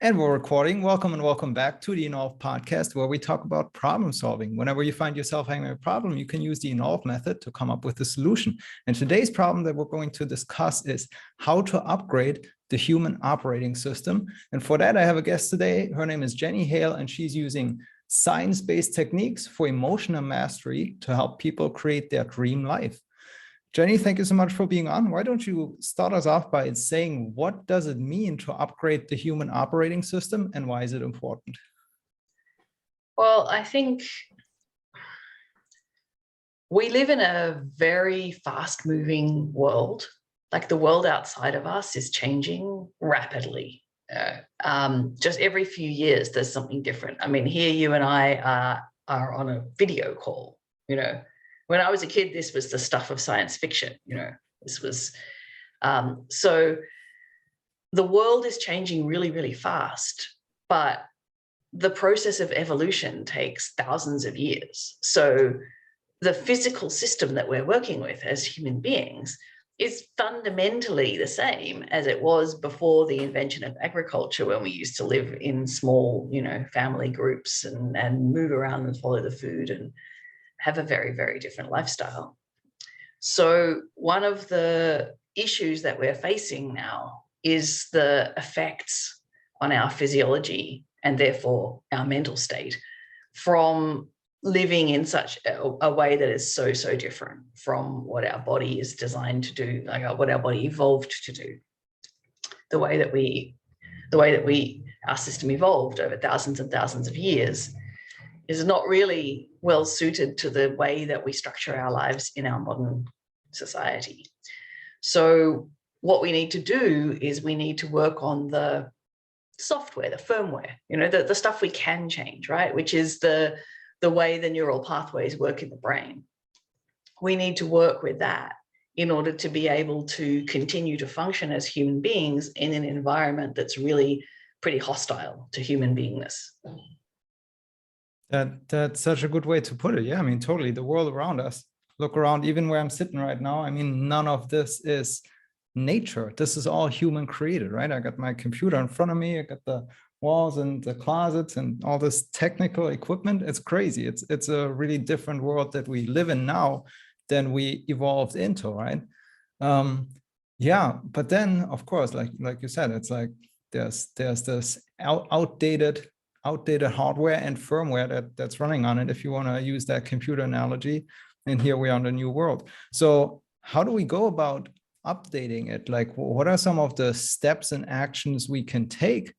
And we're recording. Welcome and welcome back to the 𝐸𝐺 podcast, where we talk about problem solving. Whenever you find yourself having a problem, you can use the 𝐸𝐺 method to come up with a solution. And today's problem that we're going to discuss is how to upgrade the human operating system. And for that, I have a guest today. Her name is Jenny Hale, and she's using science-based techniques for emotional mastery to help people create their dream life. Jenny, thank you so much for being on. Why don't you start us off by saying, what does it mean to upgrade the human operating system and why is it important? Well, I think we live in a very fast-moving world. Like the world outside of us is changing rapidly. Just every few years, there's something different. I mean, here you and I are on a video call, you know. When I was a kid, this was the stuff of science fiction, you know, this was, so the world is changing really, really fast, but the process of evolution takes thousands of years. So the physical system that we're working with as human beings is fundamentally the same as it was before the invention of agriculture, when we used to live in small, you know, family groups and move around and follow the food and have a very, very different lifestyle. So one of the issues that we're facing now is the effects on our physiology and therefore our mental state from living in such a way that is so, so different from what our body is designed to do, like what our body evolved to do. The way that our system evolved over thousands and thousands of years is not really well suited to the way that we structure our lives in our modern society. So what we need to do is we need to work on the software, the firmware, you know, the stuff we can change, right? Which is the way the neural pathways work in the brain. We need to work with that in order to be able to continue to function as human beings in an environment that's really pretty hostile to human beingness. That's such a good way to put it. Yeah, I mean, totally. The world around us, look around, even where I'm sitting right now. I mean, none of this is nature. This is all human created, right? I got my computer in front of me. I got the walls and the closets and all this technical equipment. It's crazy. It's a really different world that we live in now than we evolved into, right? Yeah, but then of course, like you said, it's like there's this outdated hardware and firmware that's running on it, if you want to use that computer analogy. And here we are in the new world. So how do we go about updating it? Like, what are some of the steps and actions we can take?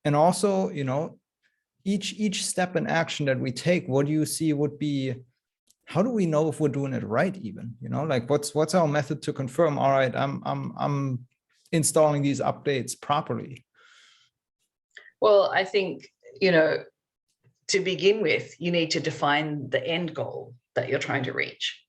And also, you know, each step and action that we take, what do you see would be, how do we know if we're doing it right even? You know, like what's our method to confirm, all right, I'm installing these updates properly? Well, I think, you know, to begin with, you need to define the end goal that you're trying to reach,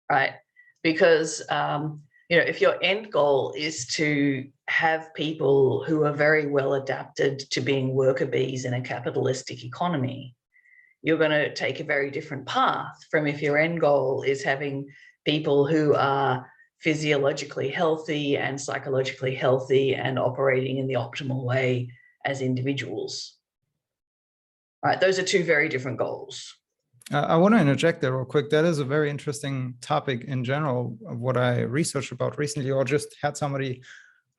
right? Because, you know, if your end goal is to have people who are very well adapted to being worker bees in a capitalistic economy, you're going to take a very different path from if your end goal is having people who are physiologically healthy and psychologically healthy and operating in the optimal way as individuals. Right, those are two very different goals. I want to interject there real quick. That is a very interesting topic in general of what I researched about recently, or just had somebody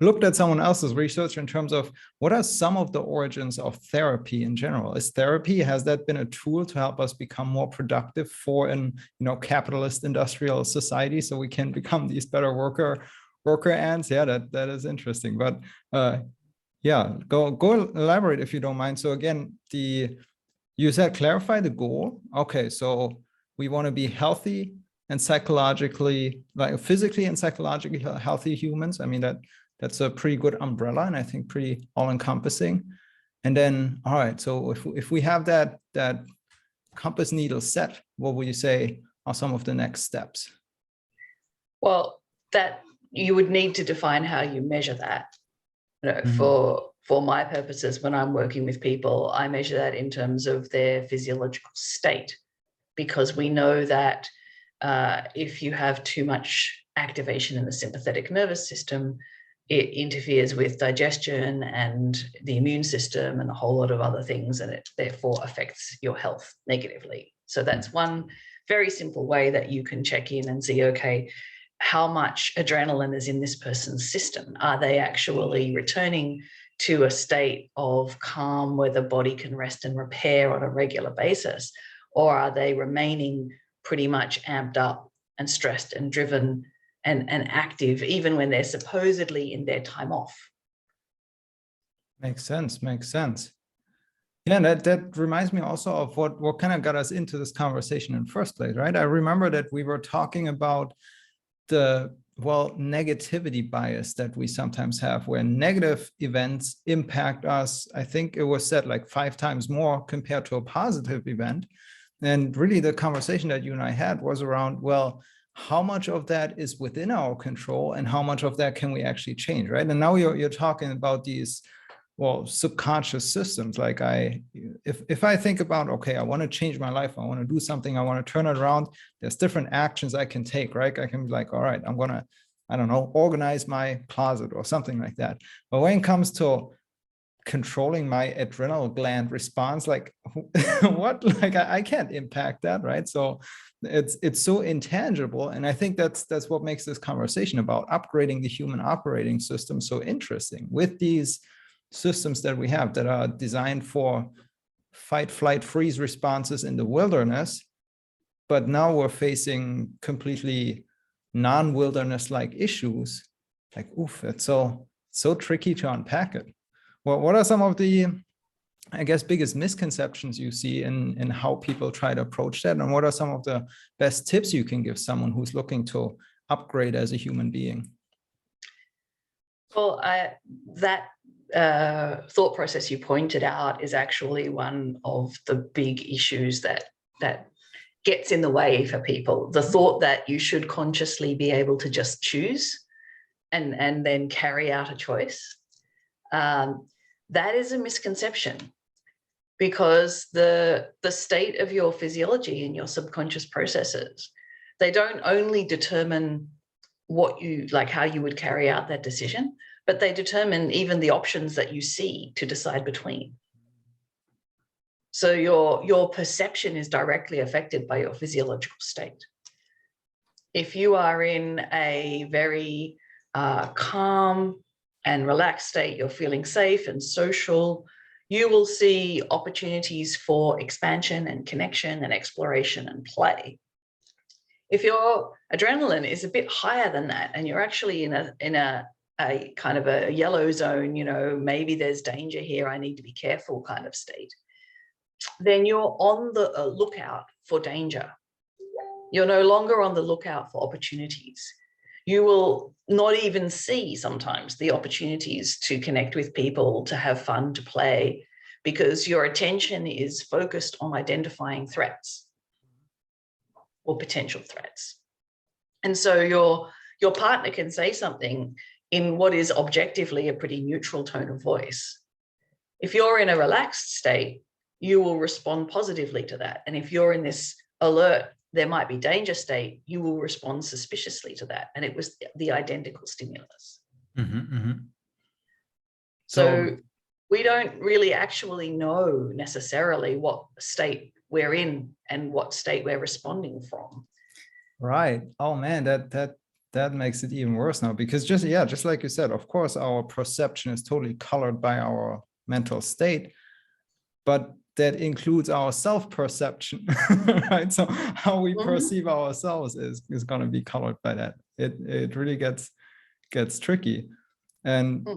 looked at someone else's research in terms of what are some of the origins of therapy in general. Is therapy, has that been a tool to help us become more productive for an, you know, capitalist industrial society, so we can become these better worker ants? Yeah, that is interesting. But yeah, go elaborate if you don't mind. So again, you said clarify the goal. Okay, so we want to be healthy and psychologically, like physically and psychologically healthy humans. I mean, that's a pretty good umbrella, and I think pretty all-encompassing. And then, all right, so if we have that compass needle set, what would you say are some of the next steps? Well, that you would need to define how you measure that. You know, for my purposes, when I'm working with people, I measure that in terms of their physiological state, because we know that if you have too much activation in the sympathetic nervous system, it interferes with digestion and the immune system and a whole lot of other things, and it therefore affects your health negatively. So that's one very simple way that you can check in and see, okay, how much adrenaline is in this person's system? Are they actually returning to a state of calm where the body can rest and repair on a regular basis? Or are they remaining pretty much amped up and stressed and driven and active, even when they're supposedly in their time off? Makes sense, makes sense. Yeah, that reminds me also of what kind of got us into this conversation in the first place, right? I remember that we were talking about the, well, negativity bias that we sometimes have, where negative events impact us. I think it was said like 5 times more compared to a positive event. And really the conversation that you and I had was around, well, how much of that is within our control and how much of that can we actually change, right? And now you're talking about these, well, subconscious systems. Like if I think about, okay, I want to change my life, I want to do something, I want to turn it around, there's different actions I can take, right? I can be like, all right, I'm going to, I don't know, organize my closet or something like that. But when it comes to controlling my adrenal gland response, like what, like I can't impact that, right? So it's so intangible. And I think that's what makes this conversation about upgrading the human operating system so interesting, with these systems that we have that are designed for fight, flight, freeze responses in the wilderness. But now we're facing completely non-wilderness like issues. Like, oof, it's so tricky to unpack it. Well, what are some of the, I guess, biggest misconceptions you see in how people try to approach that? And what are some of the best tips you can give someone who's looking to upgrade as a human being? Well, that thought process you pointed out is actually one of the big issues that gets in the way for people. The thought that you should consciously be able to just choose and then carry out a choice. That is a misconception, because the state of your physiology and your subconscious processes, they don't only determine what you, like how you would carry out that decision, but they determine even the options that you see to decide between. So your perception is directly affected by your physiological state. If you are in a very calm and relaxed state, you're feeling safe and social, you will see opportunities for expansion and connection and exploration and play. If your adrenaline is a bit higher than that, and you're actually in a kind of a yellow zone, you know, maybe there's danger here, I need to be careful kind of state, then you're on the lookout for danger. You're no longer on the lookout for opportunities. You will not even see sometimes the opportunities to connect with people, to have fun, to play, because your attention is focused on identifying threats or potential threats. And so your partner can say something in what is objectively a pretty neutral tone of voice. If you're in a relaxed state, you will respond positively to that. And if you're in this alert, there might be danger state, you will respond suspiciously to that. And it was the identical stimulus. Mm-hmm, mm-hmm. So we don't really actually know necessarily what state we're in and what state we're responding from. Right. Oh man, that makes it even worse now, because just like you said, of course, our perception is totally colored by our mental state, but that includes our self-perception, right? So how we perceive ourselves is going to be colored by that. It really gets tricky. And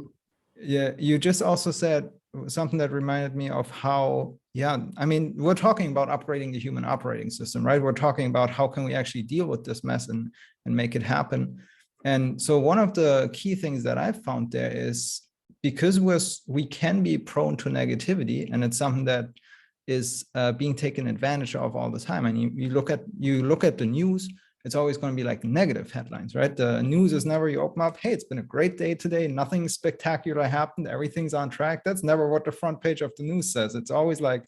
yeah, you just also said something that reminded me of how, I mean, we're talking about upgrading the human operating system, right? We're talking about how can we actually deal with this mess and make it happen. And so one of the key things that I've found there is, because we can be prone to negativity, and it's something that is being taken advantage of all the time. And you look at the news, it's always going to be like negative headlines, right? The news is never, you open up, hey, it's been a great day today, nothing spectacular happened, everything's on track. That's never what the front page of the news says. It's always like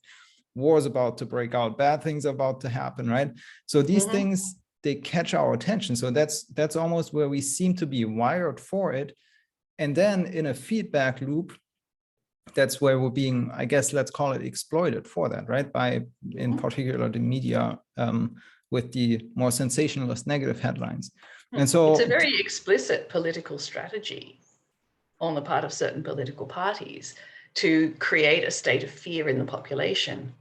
war's about to break out, bad things are about to happen, right? So these things, they catch our attention. So that's almost where we seem to be wired for it. And then in a feedback loop, that's where we're being, I guess, let's call it exploited for that, right? By, in particular, the media with the more sensationalist negative headlines. And so it's a very explicit political strategy on the part of certain political parties to create a state of fear in the population,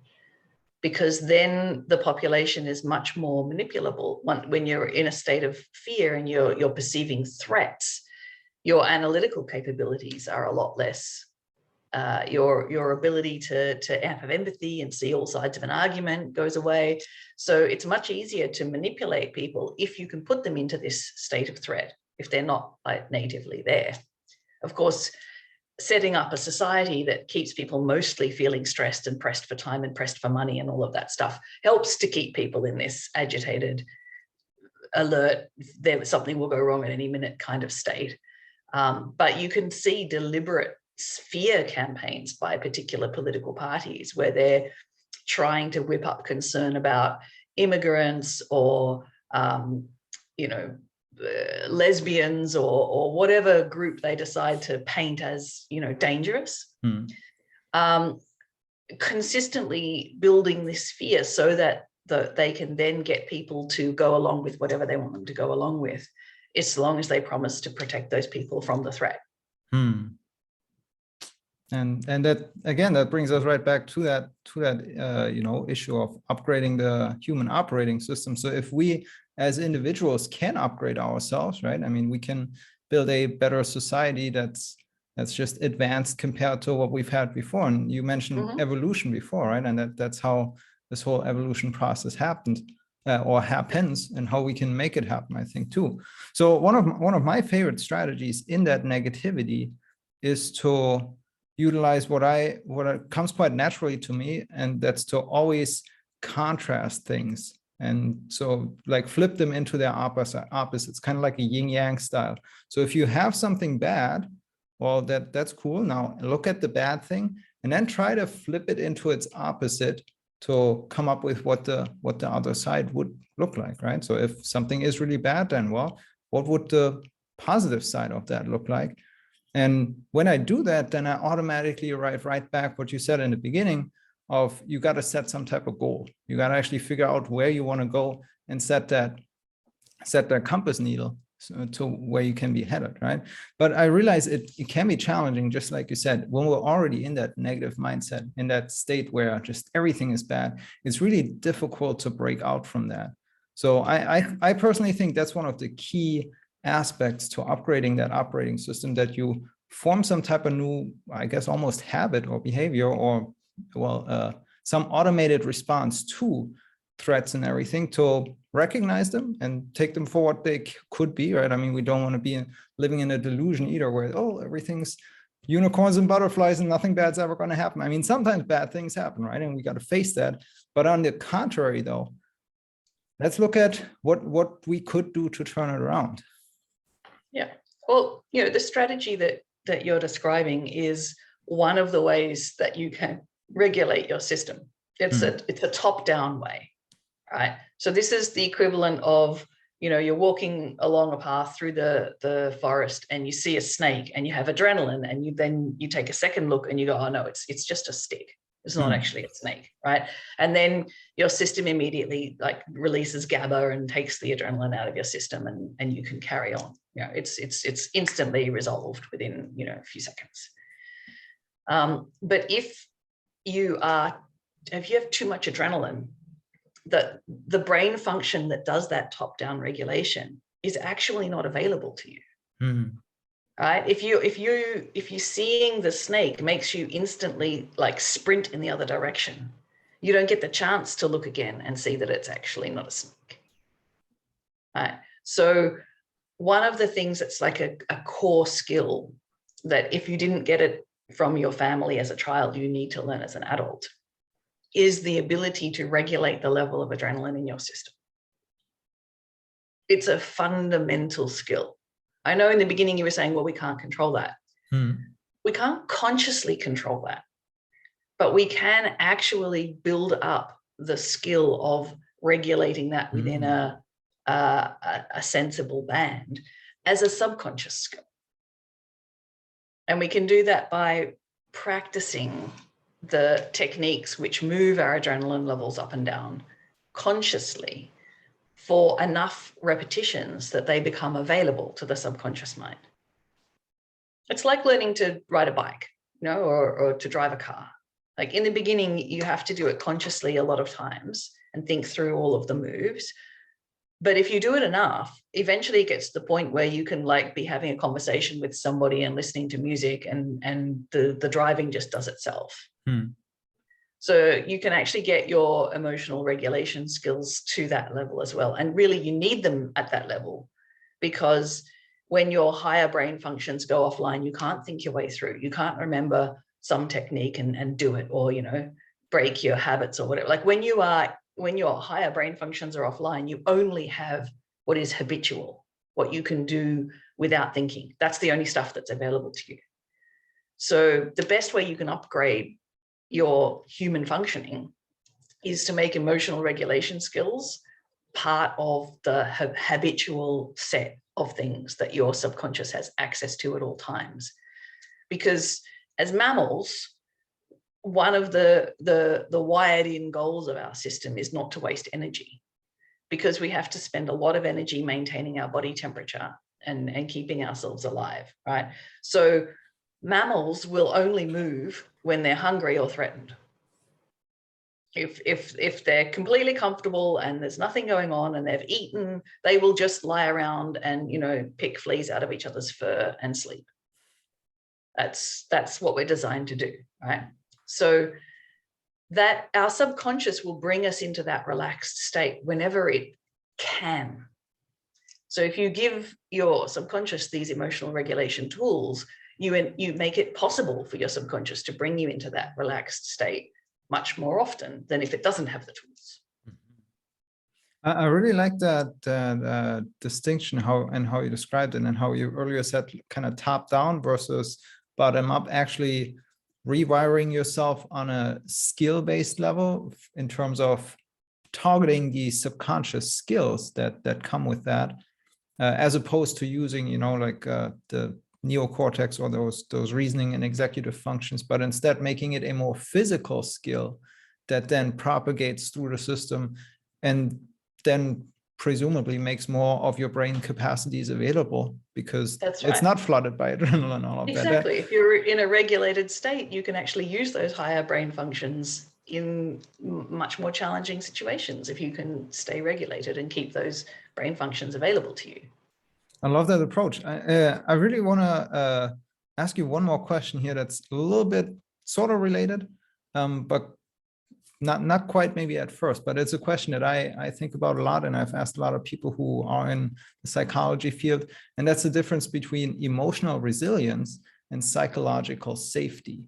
because then the population is much more manipulable. When you're in a state of fear and you're perceiving threats, your analytical capabilities are a lot less. Your ability to have empathy and see all sides of an argument goes away. So it's much easier to manipulate people if you can put them into this state of threat, if they're not like natively there. Of course, setting up a society that keeps people mostly feeling stressed and pressed for time and pressed for money and all of that stuff helps to keep people in this agitated, alert, something will go wrong at any minute kind of state. But you can see deliberate fear campaigns by particular political parties where they're trying to whip up concern about immigrants or, lesbians or whatever group they decide to paint as, dangerous. Consistently building this fear so that they can then get people to go along with whatever they want them to go along with, as long as they promise to protect those people from the threat. And that, again, that brings us right back to that issue of upgrading the human operating system. So if we as individuals can upgrade ourselves, right? I mean, we can build a better society that's just advanced compared to what we've had before. And you mentioned evolution before, right? And that's how this whole evolution process happened or happens, and how we can make it happen, I think, too. So one of my favorite strategies in that negativity is to utilize what comes quite naturally to me, and that's to always contrast things. And so like flip them into their opposites, kind of like a yin yang style. So if you have something bad, well, that's cool. Now look at the bad thing and then try to flip it into its opposite to come up with what the other side would look like, right? So if something is really bad, then, well, what would the positive side of that look like? And when I do that, then I automatically arrive right back what you said in the beginning of, you got to set some type of goal. You got to actually figure out where you want to go and set that compass needle to where you can be headed, right? But I realize it can be challenging, just like you said, when we're already in that negative mindset, in that state where just everything is bad. It's really difficult to break out from that. So I personally think that's one of the key aspects to upgrading that operating system, that you form some type of new, I guess, almost habit or behavior, or, well, some automated response to threats and everything, to recognize them and take them for what they could be, right? I mean, we don't want to be living in a delusion either, where, oh, everything's unicorns and butterflies and nothing bad's ever going to happen. I mean, sometimes bad things happen, right? And we got to face that. But on the contrary, though, let's look at what we could do to turn it around. Yeah. Well, the strategy that you're describing is one of the ways that you can regulate your system. It's a top-down way, right? So this is the equivalent of, you're walking along a path through the forest and you see a snake and you have adrenaline, and then you take a second look and you go, oh no, it's just a stick. It's not actually a snake, right? And then your system immediately releases GABA and takes the adrenaline out of your system, and you can carry on. It's instantly resolved within a few seconds. But if you have too much adrenaline, the brain function that does that top-down regulation is actually not available to you. Right? If you seeing the snake makes you instantly sprint in the other direction, you don't get the chance to look again and see that it's actually not a snake. Right? So one of the things that's like a core skill that if you didn't get it from your family as a child, you need to learn as an adult, is the ability to regulate the level of adrenaline in your system. It's a fundamental skill. I know in the beginning you were saying, well, we can't control that. We can't consciously control that, but we can actually build up the skill of regulating that within a sensible band as a subconscious skill. And we can do that by practicing the techniques which move our adrenaline levels up and down consciously for enough repetitions that they become available to the subconscious mind. It's like learning to ride a bike, you know, or to drive a car. Like in the beginning, you have to do it consciously a lot of times and think through all of the moves. But if you do it enough, eventually it gets to the point where you can like be having a conversation with somebody and listening to music, and the driving just does itself. So you can actually get your emotional regulation skills to that level as well. And really you need them at that level, because when your higher brain functions go offline, you can't think your way through. You can't remember some technique and do it, or, you know, break your habits or whatever. Like when your higher brain functions are offline, you only have what is habitual, what you can do without thinking. That's the only stuff that's available to you. So the best way you can upgrade your human functioning is to make emotional regulation skills part of the habitual set of things that your subconscious has access to at all times. Because as mammals, one of the wired in goals of our system is not to waste energy, because we have to spend a lot of energy maintaining our body temperature and keeping ourselves alive, right? So mammals will only move when they're hungry or threatened. If they're completely comfortable and there's nothing going on and they've eaten, they will just lie around and, you know, pick fleas out of each other's fur and sleep. That's what we're designed to do, right? So that our subconscious will bring us into that relaxed state whenever it can. So if you give your subconscious these emotional regulation tools, you make it possible for your subconscious to bring you into that relaxed state much more often than if it doesn't have the tools. I really like that distinction, how you described it, and how you earlier said kind of top down versus bottom up, actually rewiring yourself on a skill-based level in terms of targeting the subconscious skills that come with that, as opposed to using, you know, like the neocortex or those reasoning and executive functions, but instead making it a more physical skill that then propagates through the system and then presumably makes more of your brain capacities available, because it's not flooded by adrenaline and all of that. Exactly. If you're in a regulated state, you can actually use those higher brain functions in much more challenging situations if you can stay regulated and keep those brain functions available to you. I love that approach. I really want to ask you one more question here that's a little bit sort of related, but not quite maybe at first, but it's a question that I think about a lot, and I've asked a lot of people who are in the psychology field, and that's the difference between emotional resilience and psychological safety,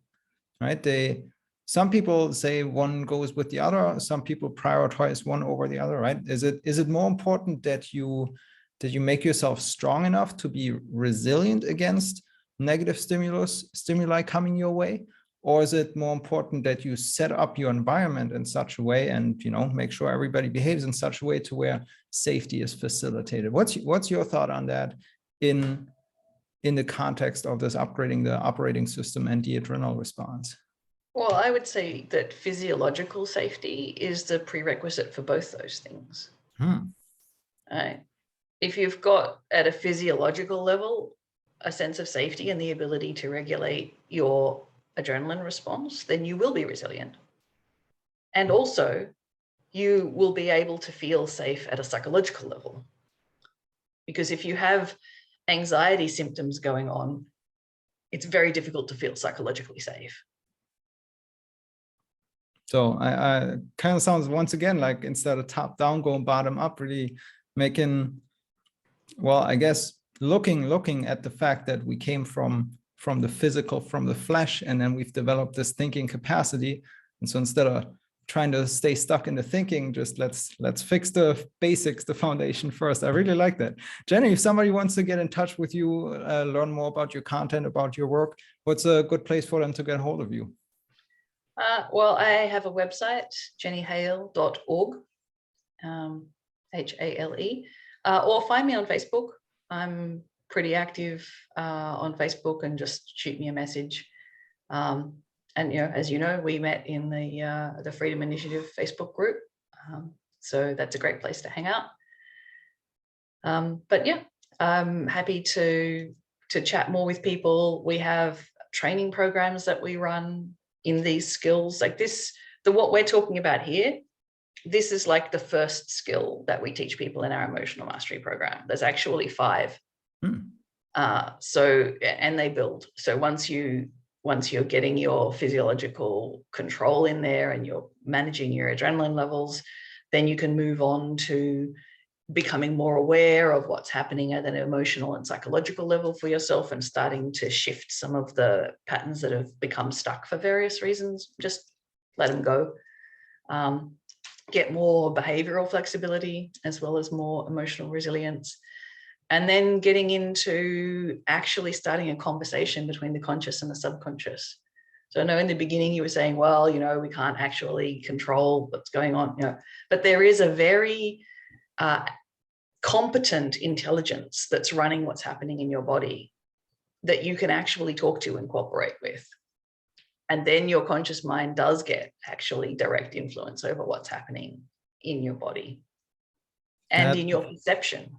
right? Some people say one goes with the other, some people prioritize one over the other, right? Is it more important that you make yourself strong enough to be resilient against negative stimuli coming your way? Or is it more important that you set up your environment in such a way and, you know, make sure everybody behaves in such a way to where safety is facilitated? What's your thought on that in the context of this upgrading the operating system and the adrenal response? Well, I would say that physiological safety is the prerequisite for both those things. If you've got at a physiological level a sense of safety and the ability to regulate your adrenaline response, then you will be resilient. And also you will be able to feel safe at a psychological level. Because if you have anxiety symptoms going on, it's very difficult to feel psychologically safe. So I kind of sounds once again like instead of top down going bottom up, really making, well, I guess looking at the fact that we came from the physical, from the flesh, and then we've developed this thinking capacity. And so instead of trying to stay stuck in the thinking, just let's fix the basics, the foundation first. I really like that. Jenny, if somebody wants to get in touch with you, learn more about your content, about your work, what's a good place for them to get a hold of you? Well, I have a website, jennyhale.org, HALE, or find me on Facebook. I'm pretty active on Facebook, and just shoot me a message. And as you know, we met in the Freedom Initiative Facebook group, so that's a great place to hang out. But yeah, I'm happy to chat more with people. We have training programs that we run in these skills, like this. What we're talking about here, this is like the first skill that we teach people in our emotional mastery program. There's actually 5. And they build. So once you're getting your physiological control in there and you're managing your adrenaline levels, then you can move on to becoming more aware of what's happening at an emotional and psychological level for yourself, and starting to shift some of the patterns that have become stuck for various reasons. Just let them go. Get more behavioral flexibility as well as more emotional resilience. And then getting into actually starting a conversation between the conscious and the subconscious. So I know in the beginning you were saying, well, we can't actually control what's going on, but there is a very competent intelligence that's running what's happening in your body that you can actually talk to and cooperate with. And then your conscious mind does get actually direct influence over what's happening in your body and in your perception.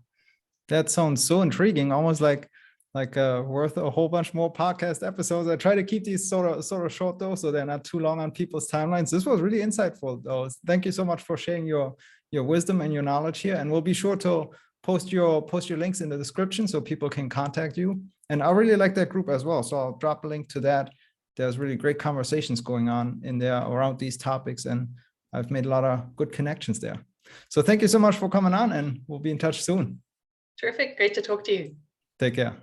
That sounds so intriguing, almost like worth a whole bunch more podcast episodes. I try to keep these sort of short though, so they're not too long on people's timelines. This was really insightful though. Thank you so much for sharing your wisdom and your knowledge here. And we'll be sure to post your links in the description so people can contact you. And I really like that group as well, so I'll drop a link to that. There's really great conversations going on in there around these topics, and I've made a lot of good connections there. So thank you so much for coming on, and we'll be in touch soon. Terrific. Great to talk to you. Take care.